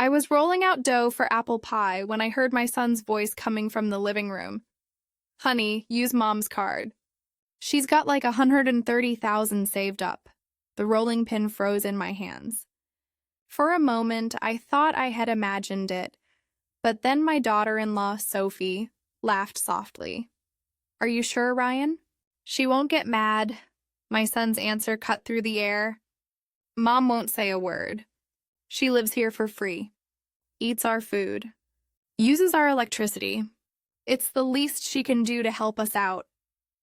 I was rolling out dough for apple pie when I heard my son's voice coming from the living room. Honey, use Mom's card. She's got like 130,000 saved up. The rolling pin froze in my hands. For a moment, I thought I had imagined it, but then my daughter-in-law, Sophie, laughed softly. Are you sure, Ryan? She won't get mad. My son's answer cut through the air. Mom won't say a word. She lives here for free, eats our food, uses our electricity. It's the least she can do to help us out.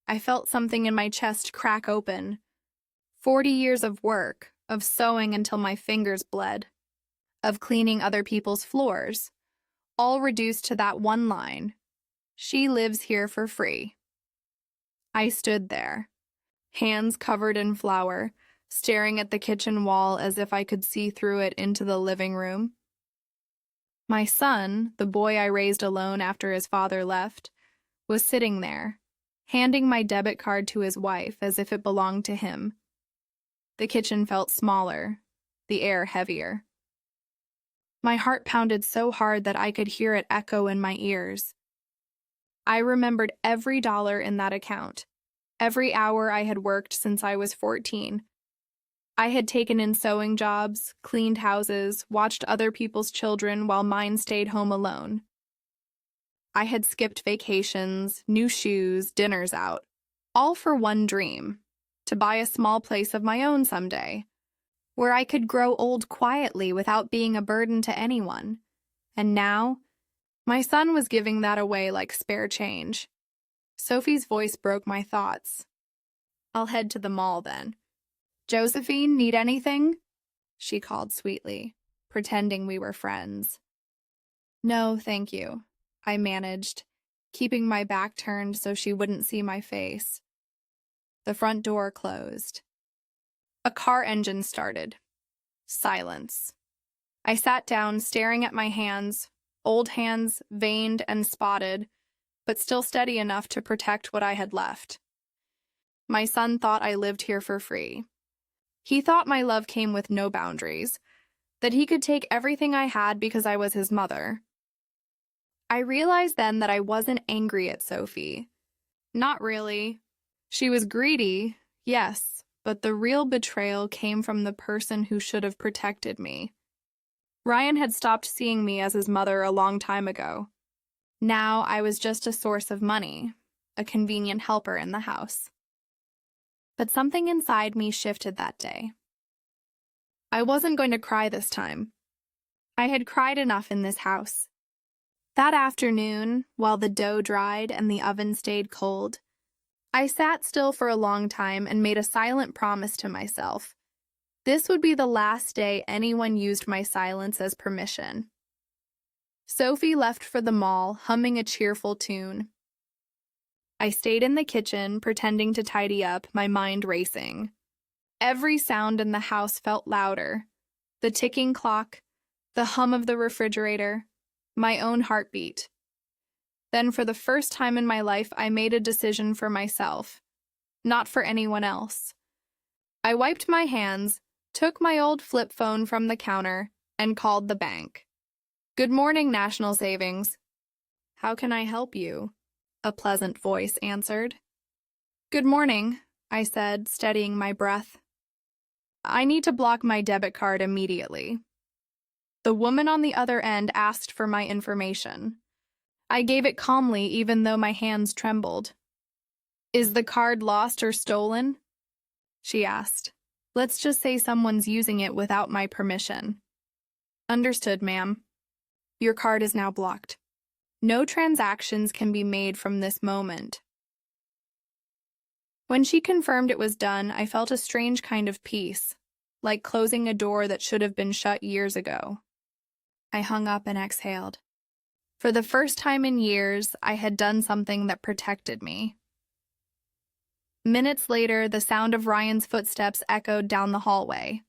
I felt something in my chest crack open. 40 years of work, of sewing until my fingers bled, of cleaning other people's floors, all reduced to that one line. She lives here for free. I stood there, hands covered in flour, staring at the kitchen wall as if I could see through it into the living room. My son, the boy I raised alone after his father left, was sitting there, handing my debit card to his wife as if it belonged to him. The kitchen felt smaller, the air heavier. My heart pounded so hard that I could hear it echo in my ears. I remembered every dollar in that account, every hour I had worked since I was 14. I had taken in sewing jobs, cleaned houses, watched other people's children while mine stayed home alone. I had skipped vacations, new shoes, dinners out, all for one dream, to buy a small place of my own someday, where I could grow old quietly without being a burden to anyone. And now, my son was giving that away like spare change. Sophie's voice broke my thoughts. I'll head to the mall then. Josephine, need anything? She called sweetly, pretending we were friends. No, thank you, I managed, keeping my back turned so she wouldn't see my face. The front door closed. A car engine started. Silence. I sat down, staring at my hands, old hands, veined and spotted, but still steady enough to protect what I had left. My son thought I lived here for free. He thought my love came with no boundaries, that he could take everything I had because I was his mother. I realized then that I wasn't angry at Sophie. Not really. She was greedy, yes, but the real betrayal came from the person who should have protected me. Ryan had stopped seeing me as his mother a long time ago. Now I was just a source of money, a convenient helper in the house. But something inside me shifted that day. I wasn't going to cry this time. I had cried enough in this house. That afternoon, while the dough dried and the oven stayed cold, I sat still for a long time and made a silent promise to myself. This would be the last day anyone used my silence as permission. Sophie left for the mall, humming a cheerful tune. I stayed in the kitchen, pretending to tidy up, my mind racing. Every sound in the house felt louder. The ticking clock, the hum of the refrigerator, my own heartbeat. Then for the first time in my life, I made a decision for myself, not for anyone else. I wiped my hands, took my old flip phone from the counter, and called the bank. Good morning, National Savings. How can I help you? A pleasant voice answered. Good morning, I said, steadying my breath. I need to block my debit card immediately. The woman on the other end asked for my information. I gave it calmly, even though my hands trembled. Is the card lost or stolen? She asked. Let's just say someone's using it without my permission. Understood, ma'am. Your card is now blocked. No transactions can be made from this moment. When she confirmed it was done, I felt a strange kind of peace, like closing a door that should have been shut years ago. I hung up and exhaled. For the first time in years, I had done something that protected me. Minutes later, the sound of Ryan's footsteps echoed down the hallway.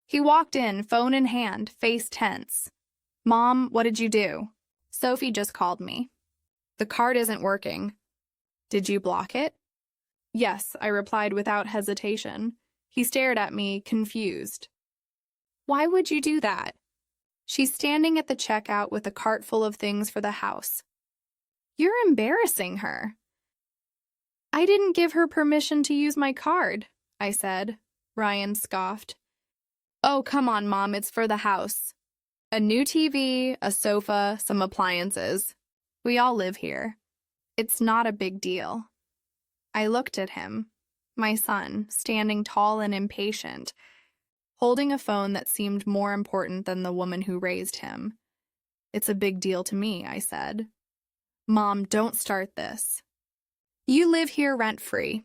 He walked in, phone in hand, face tense. Mom, what did you do? Sophie just called me. The card isn't working. Did you block it? Yes, I replied without hesitation. He stared at me, confused. Why would you do that? She's standing at the checkout with a cart full of things for the house. You're embarrassing her. I didn't give her permission to use my card, I said. Ryan scoffed. Oh, come on, Mom, it's for the house. A new TV, a sofa, some appliances. We all live here. It's not a big deal. I looked at him, my son, standing tall and impatient, holding a phone that seemed more important than the woman who raised him. It's a big deal to me, I said. Mom, don't start this. You live here rent-free.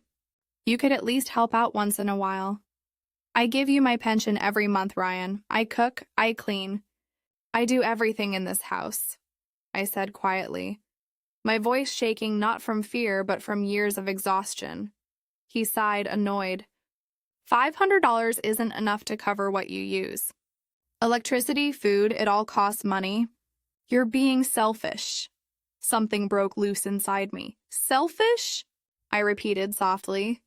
You could at least help out once in a while. I give you my pension every month, Ryan. I cook, I clean. I do everything in this house, I said quietly, my voice shaking not from fear but from years of exhaustion. He sighed, annoyed. $500 isn't enough to cover what you use. Electricity, food, it all costs money. You're being selfish. Something broke loose inside me. Selfish? I repeated softly.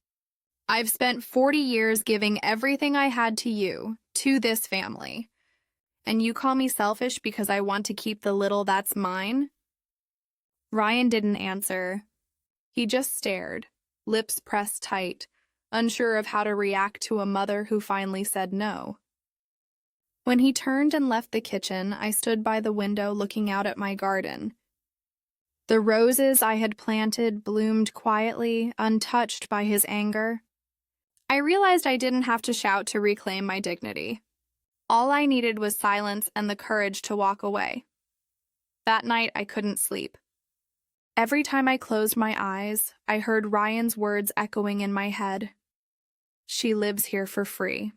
I've spent 40 years giving everything I had to you, to this family. And you call me selfish because I want to keep the little that's mine? Ryan didn't answer. He just stared, lips pressed tight, unsure of how to react to a mother who finally said no. When he turned and left the kitchen, I stood by the window looking out at my garden. The roses I had planted bloomed quietly, untouched by his anger. I realized I didn't have to shout to reclaim my dignity. All I needed was silence and the courage to walk away. That night, I couldn't sleep. Every time I closed my eyes, I heard Ryan's words echoing in my head. She lives here for free.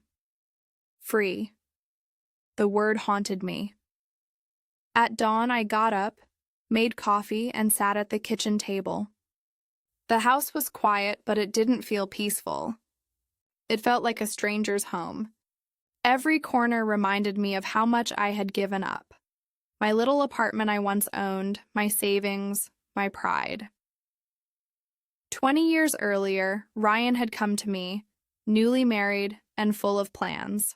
Free. The word haunted me. At dawn, I got up, made coffee, and sat at the kitchen table. The house was quiet, but it didn't feel peaceful. It felt like a stranger's home. Every corner reminded me of how much I had given up. My little apartment I once owned, my savings, my pride. 20 years earlier, Ryan had come to me, newly married and full of plans.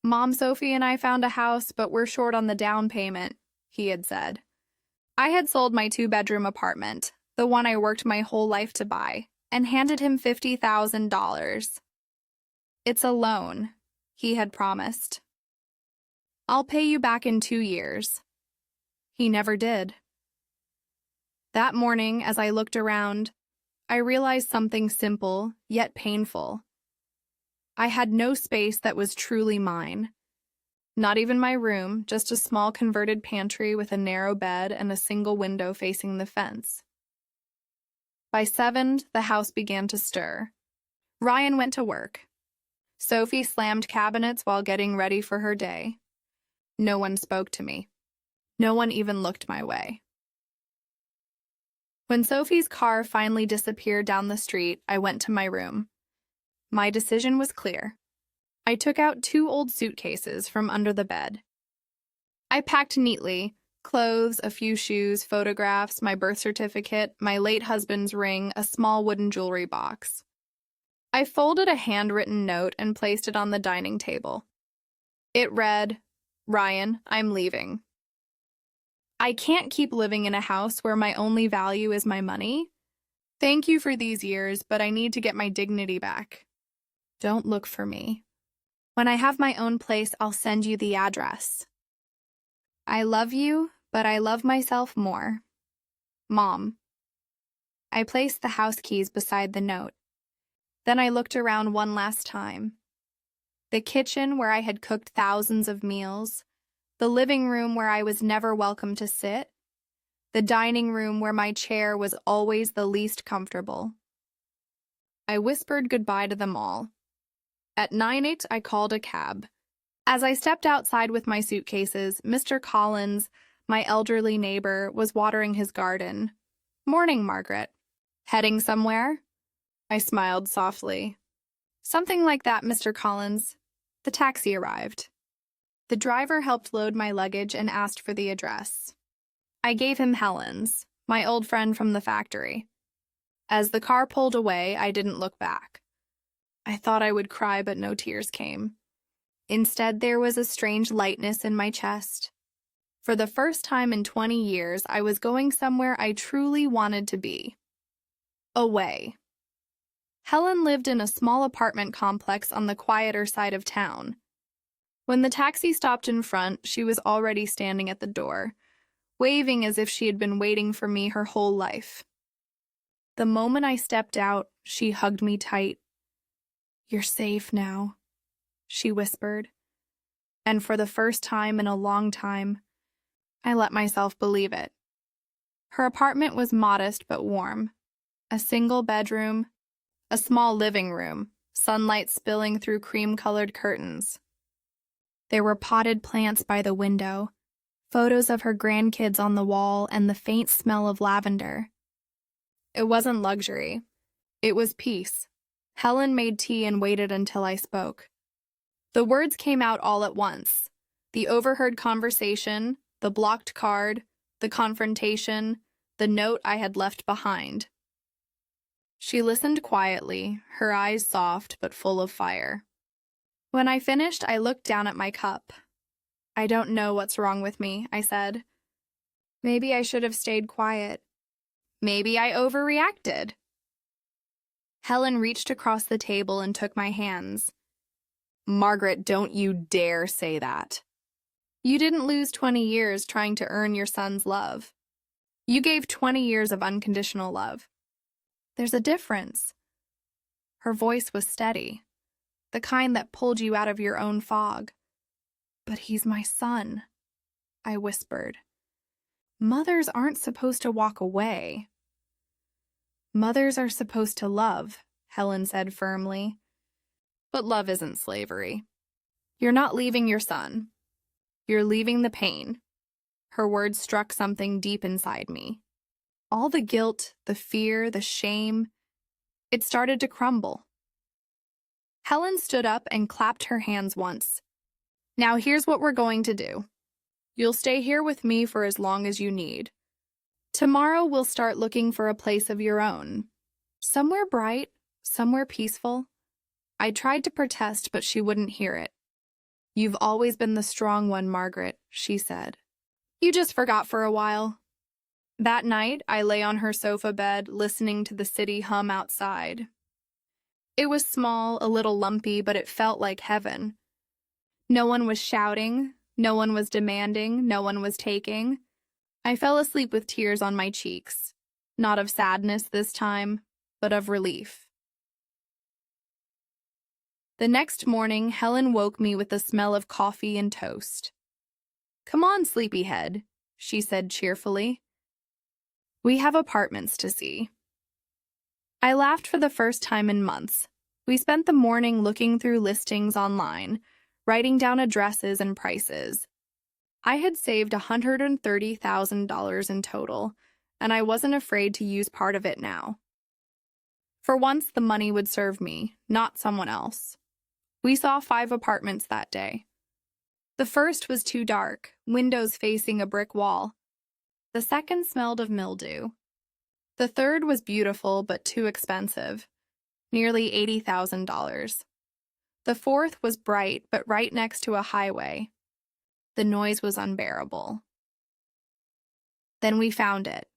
Mom, Sophie, and I found a house, but we're short on the down payment, he had said. I had sold my 2-bedroom apartment, the one I worked my whole life to buy, and handed him $50,000. It's a loan, he had promised. I'll pay you back in 2 years. He never did. That morning, as I looked around, I realized something simple, yet painful. I had no space that was truly mine. Not even my room, just a small converted pantry with a narrow bed and a single window facing the fence. By 7, the house began to stir. Ryan went to work. Sophie slammed cabinets while getting ready for her day. No one spoke to me. No one even looked my way. When Sophie's car finally disappeared down the street, I went to my room. My decision was clear. I took out 2 old suitcases from under the bed. I packed neatly, clothes, a few shoes, photographs, my birth certificate, my late husband's ring, a small wooden jewelry box. I folded a handwritten note and placed it on the dining table. It read, Ryan, I'm leaving. I can't keep living in a house where my only value is my money. Thank you for these years, but I need to get my dignity back. Don't look for me. When I have my own place, I'll send you the address. I love you, but I love myself more. Mom. I placed the house keys beside the note. Then I looked around one last time. The kitchen where I had cooked thousands of meals, the living room where I was never welcome to sit, the dining room where my chair was always the least comfortable. I whispered goodbye to them all. At 9:08, I called a cab. As I stepped outside with my suitcases, Mr. Collins, my elderly neighbor, was watering his garden. Morning, Margaret. Heading somewhere? I smiled softly. Something like that, Mr. Collins. The taxi arrived. The driver helped load my luggage and asked for the address. I gave him Helen's, my old friend from the factory. As the car pulled away, I didn't look back. I thought I would cry, but no tears came. Instead, there was a strange lightness in my chest. For the first time in 20 years, I was going somewhere I truly wanted to be. Away. Helen lived in a small apartment complex on the quieter side of town. When the taxi stopped in front, she was already standing at the door, waving as if she had been waiting for me her whole life. The moment I stepped out, she hugged me tight. "You're safe now," she whispered. And for the first time in a long time, I let myself believe it. Her apartment was modest but warm. A single bedroom, a small living room, sunlight spilling through cream-colored curtains. There were potted plants by the window, photos of her grandkids on the wall, and the faint smell of lavender. It wasn't luxury. It was peace. Helen made tea and waited until I spoke. The words came out all at once. The overheard conversation, the blocked card, the confrontation, the note I had left behind. She listened quietly, her eyes soft but full of fire. When I finished, I looked down at my cup. "I don't know what's wrong with me," I said. "Maybe I should have stayed quiet. Maybe I overreacted." Helen reached across the table and took my hands. "Margaret, don't you dare say that. You didn't lose 20 years trying to earn your son's love. You gave 20 years of unconditional love. There's a difference." Her voice was steady, the kind that pulled you out of your own fog. "But he's my son," I whispered. "Mothers aren't supposed to walk away." "Mothers are supposed to love," Helen said firmly. "But love isn't slavery. You're not leaving your son. You're leaving the pain." Her words struck something deep inside me. All the guilt, the fear, the shame, it started to crumble. Helen stood up and clapped her hands once. "Now here's what we're going to do. You'll stay here with me for as long as you need. Tomorrow we'll start looking for a place of your own. Somewhere bright, somewhere peaceful." I tried to protest, but she wouldn't hear it. "You've always been the strong one, Margaret," she said. "You just forgot for a while." That night, I lay on her sofa bed, listening to the city hum outside. It was small, a little lumpy, but it felt like heaven. No one was shouting, no one was demanding, no one was taking. I fell asleep with tears on my cheeks, not of sadness this time, but of relief. The next morning, Helen woke me with the smell of coffee and toast. "Come on, sleepyhead," she said cheerfully. "We have apartments to see." I laughed for the first time in months. We spent the morning looking through listings online, writing down addresses and prices. I had saved $130,000 in total, and I wasn't afraid to use part of it now. For once, the money would serve me, not someone else. We saw 5 apartments that day. The first was too dark, windows facing a brick wall. The second smelled of mildew. The third was beautiful but too expensive, nearly $80,000. The fourth was bright but right next to a highway. The noise was unbearable. Then we found it.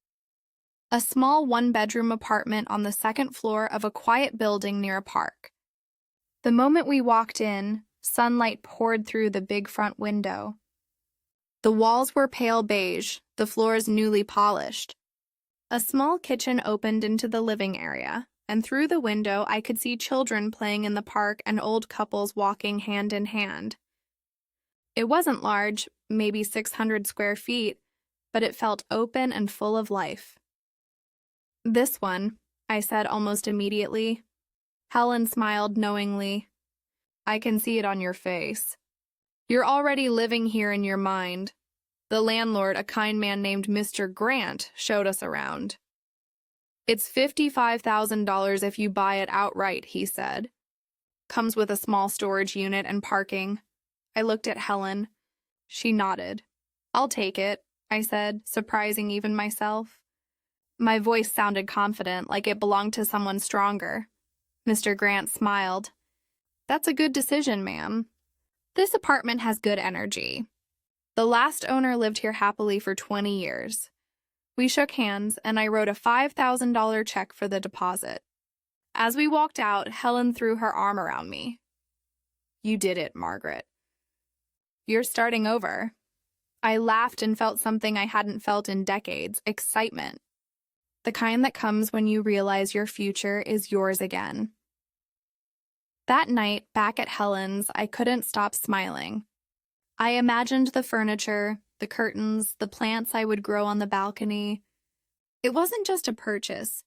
A small one-bedroom apartment on the second floor of a quiet building near a park. The moment we walked in, sunlight poured through the big front window. The walls were pale beige, the floors newly polished. A small kitchen opened into the living area, and through the window I could see children playing in the park and old couples walking hand in hand. It wasn't large, maybe 600 square feet, but it felt open and full of life. "This one," I said almost immediately. Helen smiled knowingly. "I can see it on your face. You're already living here in your mind. The landlord, a kind man named Mr. Grant, showed us around. It's $55,000 if you buy it outright," he said. "Comes with a small storage unit and parking." I looked at Helen. She nodded. "I'll take it," I said, surprising even myself. My voice sounded confident, like it belonged to someone stronger. Mr. Grant smiled. "That's a good decision, ma'am. This apartment has good energy. The last owner lived here happily for 20 years. We shook hands, and I wrote a $5,000 check for the deposit. As we walked out, Helen threw her arm around me. You did it, Margaret. You're starting over. I laughed and felt something I hadn't felt in decades, excitement. The kind that comes when you realize your future is yours again. That night, back at Helen's, I couldn't stop smiling. I imagined the furniture, the curtains, the plants I would grow on the balcony. It wasn't just a purchase.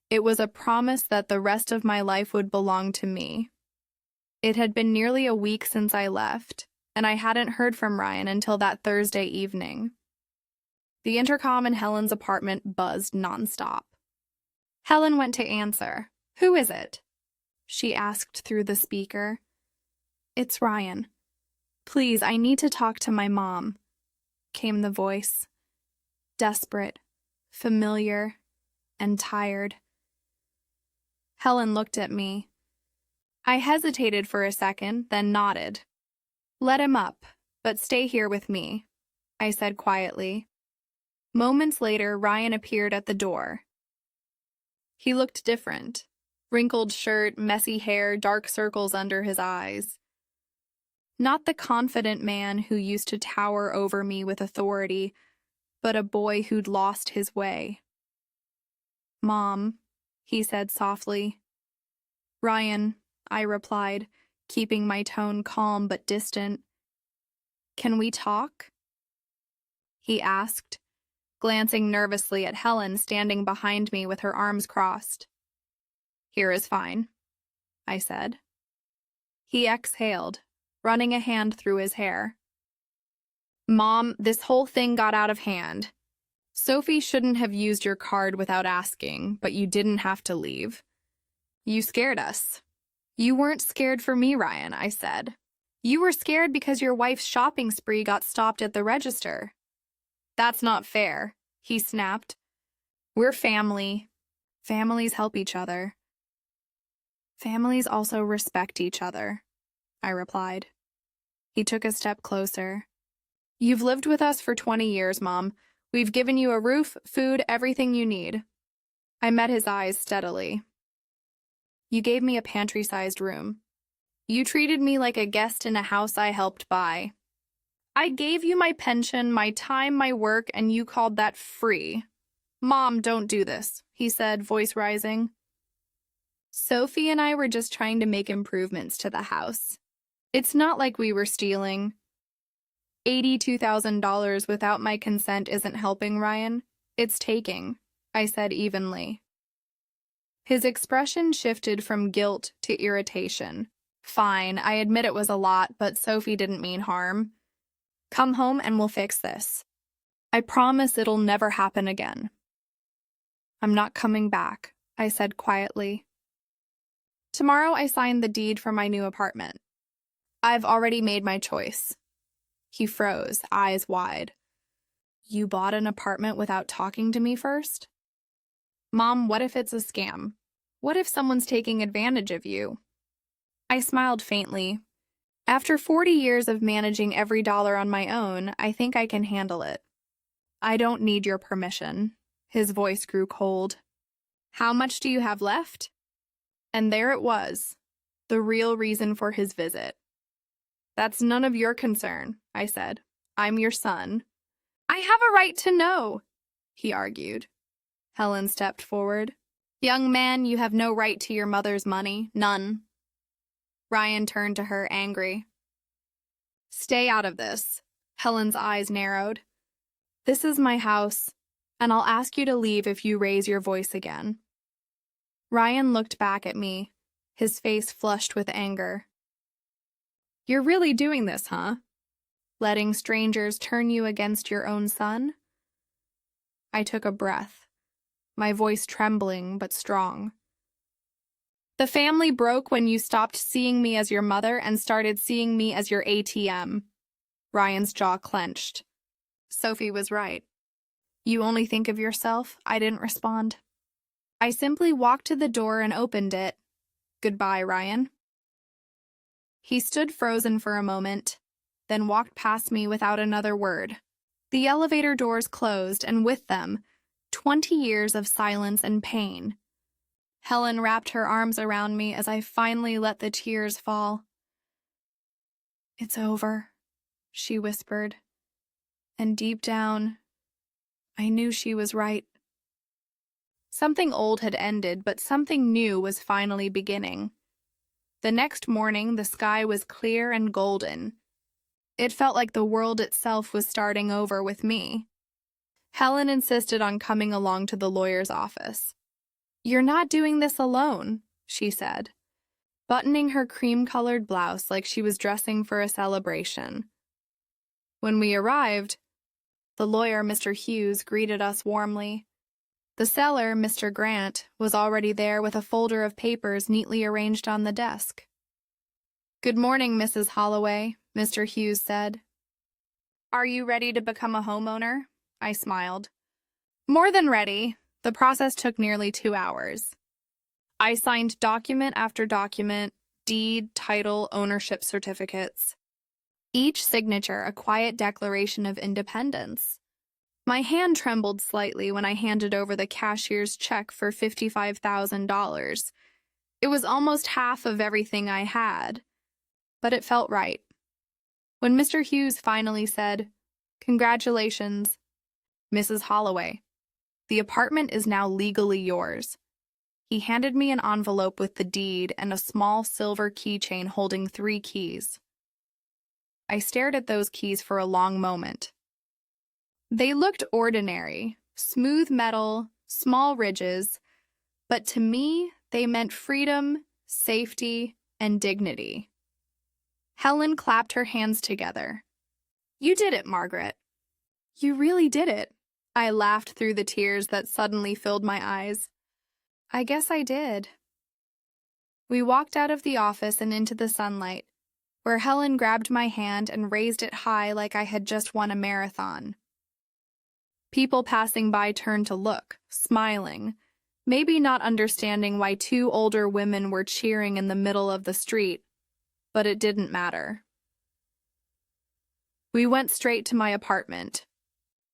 It was a promise that the rest of my life would belong to me. It had been nearly a week since I left, and I hadn't heard from Ryan until that Thursday evening. The intercom in Helen's apartment buzzed nonstop. Helen went to answer. Who is it? She asked through the speaker. It's Ryan. Please, I need to talk to my mom, came the voice. Desperate, familiar, and tired. Helen looked at me. I hesitated for a second, then nodded. Let him up, but stay here with me, I said quietly. Moments later, Ryan appeared at the door. He looked different. Wrinkled shirt, messy hair, dark circles under his eyes. Not the confident man who used to tower over me with authority, but a boy who'd lost his way. Mom, he said softly. Ryan, I replied, keeping my tone calm but distant. Can we talk? He asked, glancing nervously at Helen standing behind me with her arms crossed. Here is fine, I said. He exhaled, running a hand through his hair. Mom, this whole thing got out of hand. Sophie shouldn't have used your card without asking, but you didn't have to leave. You scared us. You weren't scared for me, Ryan, I said. You were scared because your wife's shopping spree got stopped at the register. That's not fair, he snapped. We're family. Families help each other. Families also respect each other, I replied. He took a step closer. You've lived with us for 20 years, Mom. We've given you a roof, food, everything you need. I met his eyes steadily. You gave me a pantry-sized room. You treated me like a guest in a house I helped buy. I gave you my pension, my time, my work, and you called that free. Mom, don't do this, he said, voice rising. Sophie and I were just trying to make improvements to the house. It's not like we were stealing. $82,000 without my consent isn't helping, Ryan. It's taking, I said evenly. His expression shifted from guilt to irritation. Fine, I admit it was a lot, but Sophie didn't mean harm. Come home and we'll fix this. I promise it'll never happen again. I'm not coming back, I said quietly. Tomorrow I signed the deed for my new apartment. I've already made my choice. He froze, eyes wide. You bought an apartment without talking to me first? Mom, what if it's a scam? What if someone's taking advantage of you? I smiled faintly. After 40 years of managing every dollar on my own, I think I can handle it. I don't need your permission. His voice grew cold. How much do you have left? And there it was, the real reason for his visit. That's none of your concern, I said. I'm your son. I have a right to know, he argued. Helen stepped forward. Young man, you have no right to your mother's money. None. Ryan turned to her, angry. Stay out of this. Helen's eyes narrowed. This is my house, and I'll ask you to leave if you raise your voice again. Ryan looked back at me, his face flushed with anger. You're really doing this, huh? Letting strangers turn you against your own son? I took a breath, my voice trembling but strong. The family broke when you stopped seeing me as your mother and started seeing me as your ATM. Ryan's jaw clenched. Sophie was right. You only think of yourself? I didn't respond. I simply walked to the door and opened it. Goodbye, Ryan. He stood frozen for a moment, then walked past me without another word. The elevator doors closed, and with them, 20 years of silence and pain. Helen wrapped her arms around me as I finally let the tears fall. "It's over," she whispered. And deep down, I knew she was right. Something old had ended, but something new was finally beginning. The next morning, the sky was clear and golden. It felt like the world itself was starting over with me. Helen insisted on coming along to the lawyer's office. "You're not doing this alone," she said, buttoning her cream-colored blouse like she was dressing for a celebration. When we arrived, the lawyer, Mr. Hughes, greeted us warmly. The seller, Mr. Grant, was already there with a folder of papers neatly arranged on the desk. "Good morning, Mrs. Holloway," Mr. Hughes said. "Are you ready to become a homeowner?" I smiled. "More than ready." The process took nearly 2 hours. I signed document after document, deed, title, ownership certificates. Each signature a quiet declaration of independence. My hand trembled slightly when I handed over the cashier's check for $55,000. It was almost half of everything I had, but it felt right. When Mr. Hughes finally said, "Congratulations, Mrs. Holloway. The apartment is now legally yours," he handed me an envelope with the deed and a small silver keychain holding 3 keys. I stared at those keys for a long moment. They looked ordinary, smooth metal, small ridges, but to me, they meant freedom, safety, and dignity. Helen clapped her hands together. "You did it, Margaret. You really did it." I laughed through the tears that suddenly filled my eyes. "I guess I did." We walked out of the office and into the sunlight, where Helen grabbed my hand and raised it high like I had just won a marathon. People passing by turned to look, smiling, maybe not understanding why 2 older women were cheering in the middle of the street, but it didn't matter. We went straight to my apartment.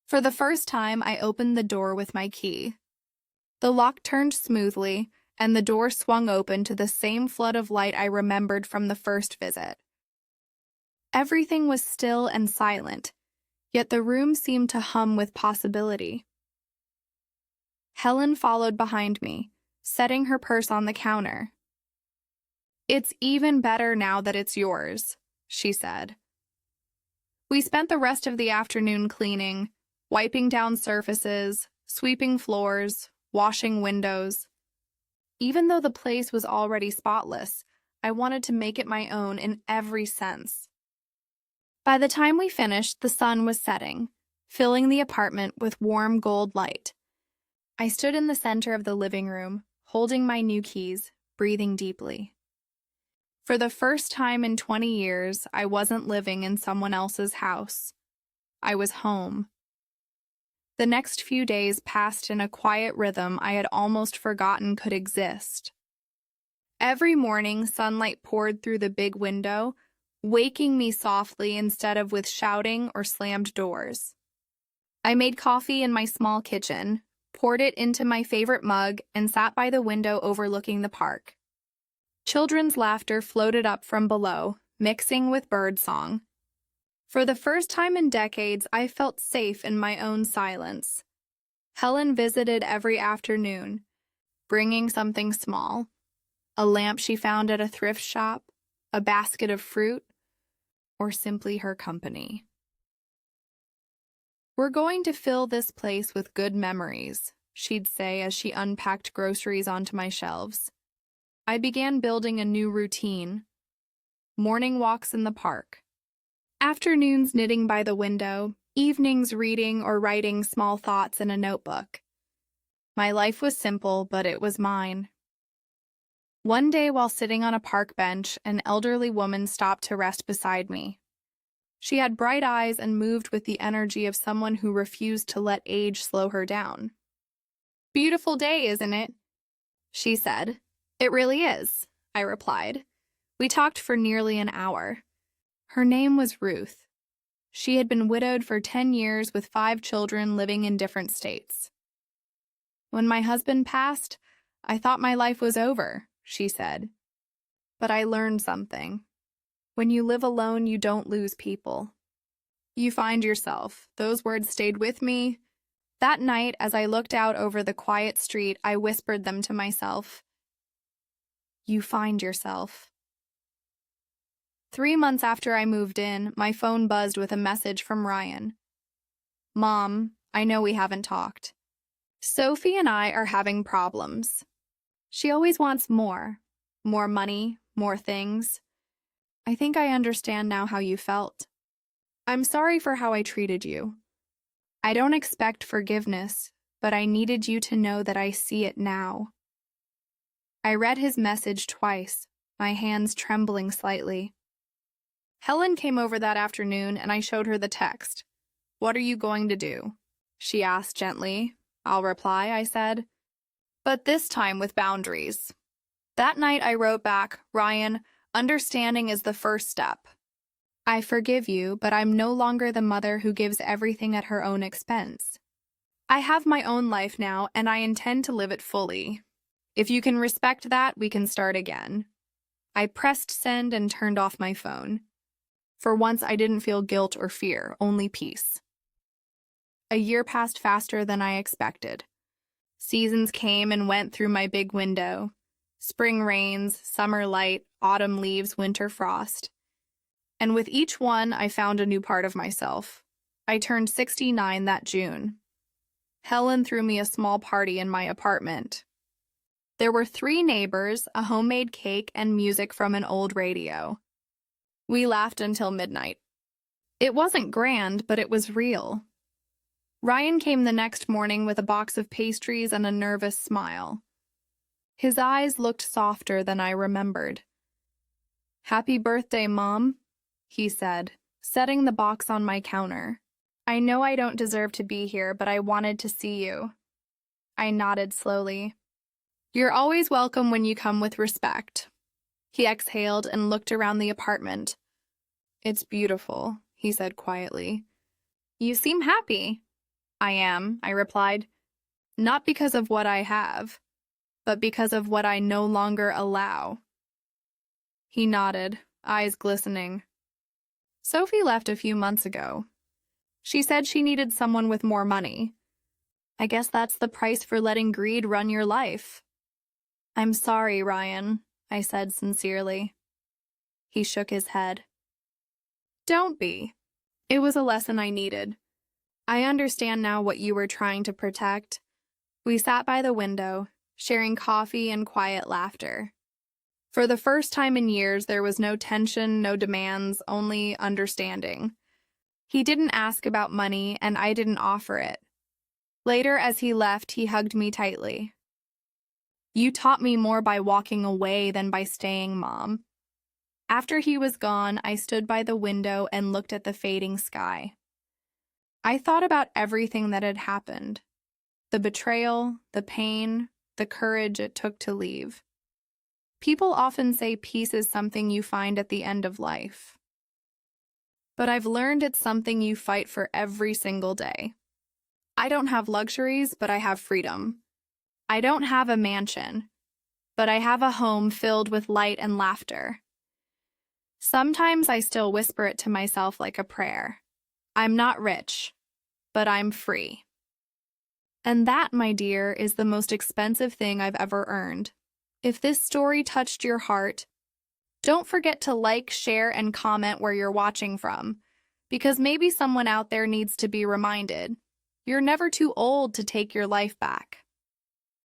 For the first time, I opened the door with my key. The lock turned smoothly, and the door swung open to the same flood of light I remembered from the first visit. Everything was still and silent, yet the room seemed to hum with possibility. Helen followed behind me, setting her purse on the counter. "It's even better now that it's yours," she said. We spent the rest of the afternoon cleaning, wiping down surfaces, sweeping floors, washing windows. Even though the place was already spotless, I wanted to make it my own in every sense. By the time we finished, the sun was setting, filling the apartment with warm gold light. I stood in the center of the living room, holding my new keys, breathing deeply. For the first time in 20 years, I wasn't living in someone else's house. I was home. The next few days passed in a quiet rhythm I had almost forgotten could exist. Every morning, sunlight poured through the big window, waking me softly instead of with shouting or slammed doors. I made coffee in my small kitchen, poured it into my favorite mug, and sat by the window overlooking the park. Children's laughter floated up from below, mixing with bird song. For the first time in decades, I felt safe in my own silence. Helen visited every afternoon, bringing something small: a lamp she found at a thrift shop, a basket of fruit, or simply her company. "We're going to fill this place with good memories," she'd say as she unpacked groceries onto my shelves. I began building a new routine: morning walks in the park, afternoons knitting by the window, evenings reading or writing small thoughts in a notebook. My life was simple, but it was mine. One day, while sitting on a park bench, an elderly woman stopped to rest beside me. She had bright eyes and moved with the energy of someone who refused to let age slow her down. "Beautiful day, isn't it?" she said. "It really is," I replied. We talked for nearly an hour. Her name was Ruth. She had been widowed for 10 years with 5 children living in different states. When my husband passed, I thought my life was over, she said. But I learned something. When you live alone, you don't lose people. You find yourself. Those words stayed with me. That night, as I looked out over the quiet street, I whispered them to myself. You find yourself. 3 months after I moved in, my phone buzzed with a message from Ryan. Mom, I know we haven't talked. Sophie and I are having problems. She always wants more. More money, more things. I think I understand now how you felt. I'm sorry for how I treated you. I don't expect forgiveness, but I needed you to know that I see it now. I read his message twice, my hands trembling slightly. Helen came over that afternoon and I showed her the text. What are you going to do? She asked gently. I'll reply, I said. But this time with boundaries. That night I wrote back, Ryan, understanding is the first step. I forgive you, but I'm no longer the mother who gives everything at her own expense. I have my own life now, and I intend to live it fully. If you can respect that, we can start again. I pressed send and turned off my phone. For once, I didn't feel guilt or fear, only peace. A year passed faster than I expected. Seasons came and went through my big window. Spring rains, summer light, autumn leaves, winter frost. And with each one, I found a new part of myself. I turned 69 that June. Helen threw me a small party in my apartment. There were 3 neighbors, a homemade cake, and music from an old radio. We laughed until midnight. It wasn't grand, but it was real. Ryan came the next morning with a box of pastries and a nervous smile. His eyes looked softer than I remembered. Happy birthday, Mom, he said, setting the box on my counter. I know I don't deserve to be here, but I wanted to see you. I nodded slowly. You're always welcome when you come with respect. He exhaled and looked around the apartment. It's beautiful, he said quietly. You seem happy. I am, I replied. Not because of what I have, but because of what I no longer allow. He nodded, eyes glistening. Sophie left a few months ago. She said she needed someone with more money. I guess that's the price for letting greed run your life. I'm sorry, Ryan, I said sincerely. He shook his head. Don't be. It was a lesson I needed. I understand now what you were trying to protect. We sat by the window, sharing coffee and quiet laughter. For the first time in years, there was no tension, no demands, only understanding. He didn't ask about money, and I didn't offer it. Later, as he left, he hugged me tightly. You taught me more by walking away than by staying, Mom. After he was gone, I stood by the window and looked at the fading sky. I thought about everything that had happened. The betrayal, the pain, the courage it took to leave. People often say peace is something you find at the end of life. But I've learned it's something you fight for every single day. I don't have luxuries, but I have freedom. I don't have a mansion, but I have a home filled with light and laughter. Sometimes I still whisper it to myself like a prayer. I'm not rich, but I'm free. And that, my dear, is the most expensive thing I've ever earned. If this story touched your heart, don't forget to like, share, and comment where you're watching from, because maybe someone out there needs to be reminded. You're never too old to take your life back.